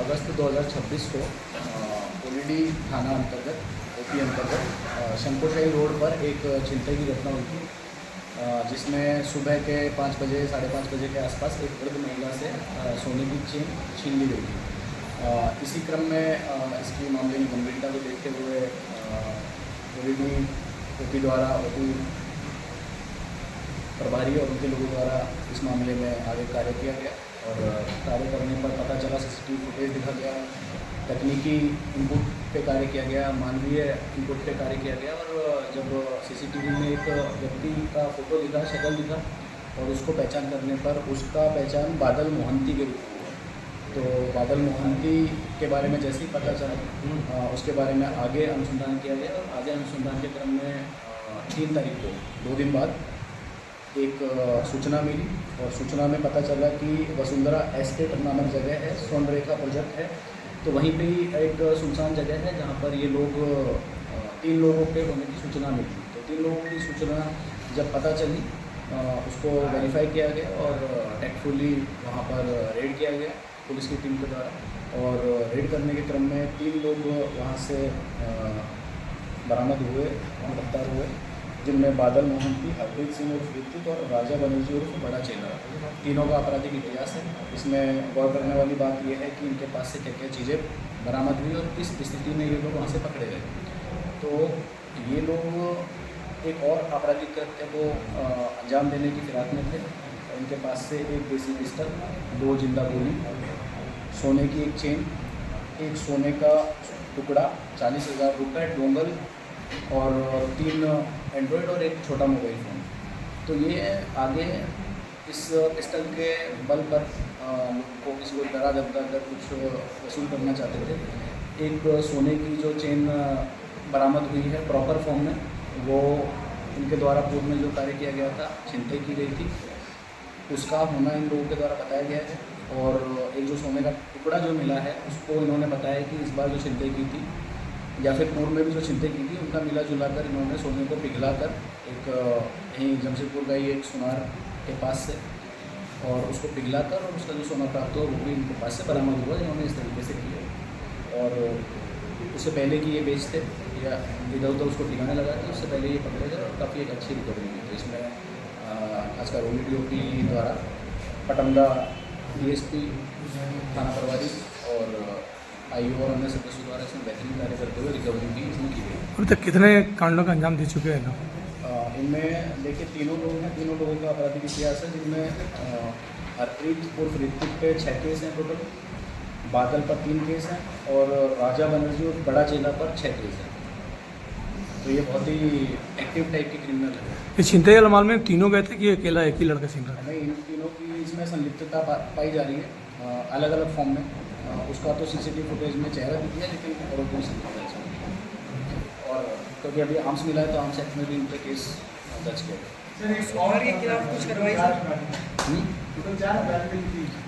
अगस्त 2026 को ओलीडी थाना अंतर्गत ओपी अंतर्गत शंकुशाही रोड पर एक छिनतई की घटना हुई थी, जिसमें सुबह के 5 बजे 5:30 बजे के आसपास एक वृद्ध महिला से सोने की चेन छीन ली गई थी। इसी क्रम में इसकी मामले की गंभीरता को देखते हुए ओलीडी ओपी द्वारा ओपी प्रभारी और उनके लोगों द्वारा इस मामले में आगे कार्य किया गया और कार्य करने पर पता चला, सीसीटीवी फुटेज दिखा गया, तकनीकी इनपुट पे कार्य किया गया, मानवीय इनपुट पे कार्य किया गया और जब सीसीटीवी में एक व्यक्ति का फोटो दिखा, शक्ल दिखा और उसको पहचान करने पर उसका पहचान बादल मोहंती के रूप में हुआ। तो बादल मोहंती के बारे में जैसे ही पता चला उसके बारे में आगे अनुसंधान किया गया और आगे अनुसंधान के क्रम में 3 तारीख को 2 दिन बाद एक सूचना मिली और सूचना में पता चला कि वसुंधरा एस्टेट नामक जगह है, स्वर्णरेखा प्रोजेक्ट है, तो वहीं पे ही एक सुनसान जगह है जहाँ पर ये लोग 3 लोगों के होने की सूचना मिली। तो 3 लोगों की सूचना जब पता चली उसको वेरीफाई किया गया और टैक्टफुली वहाँ पर रेड किया गया पुलिस की टीम के द्वारा और रेड करने के क्रम में 3 लोग वहाँ से बरामद हुए, गिरफ्तार हुए, जिनमें बादल मोहंती, हरप्रीत सिंह उर्फ ऋतिक और राजा बनर्जी उर्फ बड़ा चेला। तीनों का आपराधिक इतिहास है। इसमें गौर करने वाली बात यह है कि इनके पास से क्या क्या चीज़ें बरामद हुई और किस स्थिति में ये लोग वहाँ से पकड़े गए। तो ये लोग एक और आपराधिक कृत्य को अंजाम देने की फिराक में थे। इनके पास से एक देसी पिस्टल, 2 जिंदा गोली, सोने की एक चेन, एक सोने का टुकड़ा, 40,000 रुपये, डोंगल और 3 एंड्रॉयड और एक छोटा मोबाइल फ़ोन। तो ये आगे इस पिस्टल के बल पर को किसी को डरा धमका कर कुछ वसूल करना चाहते थे। एक सोने की जो चेन बरामद हुई है प्रॉपर फॉर्म में, वो इनके द्वारा पूर्व में जो कार्य किया गया था, छिनतई की गई थी, उसका होना इन लोगों के द्वारा बताया गया है। और एक जो सोने का टुकड़ा जो मिला है उसको इन्होंने बताया कि इस बार जो छिनतई की थी या फिर पूर्व में भी जो छिनतई की थी उनका मिला जुला कर इन्होंने सोने को पिघला कर एक यहीं जमशेदपुर का ही एक सुनार के पास से और उसको पिघला कर और उसका जो सोना प्राप्त हुआ वो भी इनके पास से बरामद हुआ। इन्होंने इस तरीके से किया और उससे पहले कि ये बेचते या इधर उधर उसको ठिकाने लगा थे, उससे पहले ये पकड़े गए और काफ़ी एक अच्छी रिकवरी हुई। तो इसमें खासकर ओलीडी ओपी द्वारा पटमदा डीएसपी, थाना प्रभारी और आईओ और अन्य सदस्यों द्वारा इसमें बेहतरीन कार्य करते हुए रिकवरी भी इसमें की गई। अभी तक कितने कांडों का अंजाम दे चुके हैं लोग? इनमें देखिए 3 लोग हैं, 3 लोगों का आपराधिक इतिहास है, जिनमें हरप्रीत उर्फ ऋतिक पे 6 केस हैं टोटल, बादल पर 3 केस हैं और राजा बनर्जी उर्फ बड़ा चेला पर 6 केस हैं। तो ये बहुत ही एक्टिव टाइप के क्रिमिनल है। ये छिनतई वाला मामले में तीनों गए थे कि अकेला एक ही लड़का छीन रहा था? नहीं, इन तीनों की इसमें संलिप्तता पाई जा रही है अलग अलग फॉर्म में। उसका तो सीसीटीवी फुटेज में चेहरा दिख गया, लेकिन और कोई संलिप्तता है इसमें। और क्योंकि अभी आर्म्स मिला है तो आर्म्स एक्ट में भी इनका केस दर्ज किया गया। और के खिलाफ कुछ कार्रवाई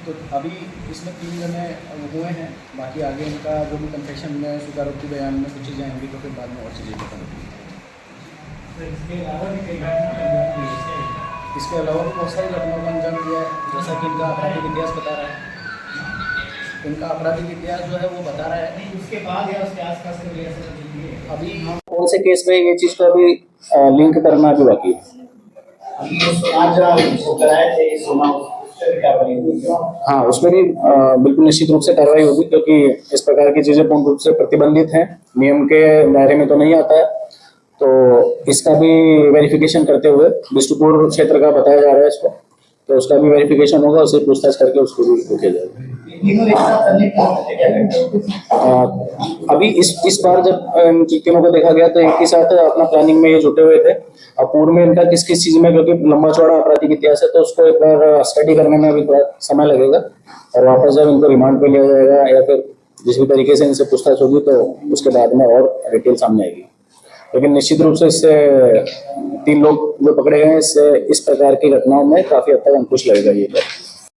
तो अभी इसमें 3 जने हुए हैं, बाकी आगे इनका जो भी कन्फेशन में स्वीकारोक्ति बयान में कुछ चीज़ें आएंगी तो फिर बाद में और चीज़ें पता लगेंगी। इसके अलावा भी बहुत सारी घटनाओं का अंजाम दिया है, जैसा कि इनका आपराधिक इतिहास बता रहा है। इनका आपराधिक इतिहास जो है वो बता रहा है। उसके बाद या उसके आसपास के अभी कौन से केस में ये चीज़ को अभी लिंक करना भी बाकी है। हाँ, उसमें भी बिल्कुल निश्चित रूप से कार्रवाई होगी, क्योंकि इस प्रकार की चीज़ें पूर्ण रूप से प्रतिबंधित हैं, नियम के दायरे में तो नहीं आता है। तो इसका भी वेरिफिकेशन करते हुए बिष्टुपुर क्षेत्र का बताया जा रहा है इसको, तो उसका भी वेरिफिकेशन होगा, उसे पूछताछ करके उसको भी रोका जाएगा। अभी इस बार जब तीनों को देखा गया तो एक ही साथ अपना प्लानिंग में ये जुटे हुए थे। अब पूर्व में इनका किस किस चीज में, क्योंकि लंबा चौड़ा आपराधिक इतिहास है, तो उसको एक बार स्टडी करने में अभी थोड़ा समय लगेगा और वापस जब इनको रिमांड पे लिया जाएगा या फिर जिस भी तरीके से इनसे पूछताछ होगी तो उसके बाद में और डिटेल सामने आएगी। लेकिन निश्चित रूप से इससे 3 लोग जो पकड़े गए हैं, इससे इस प्रकार की घटनाओं में काफी हद तक अंकुश लगेगा ये।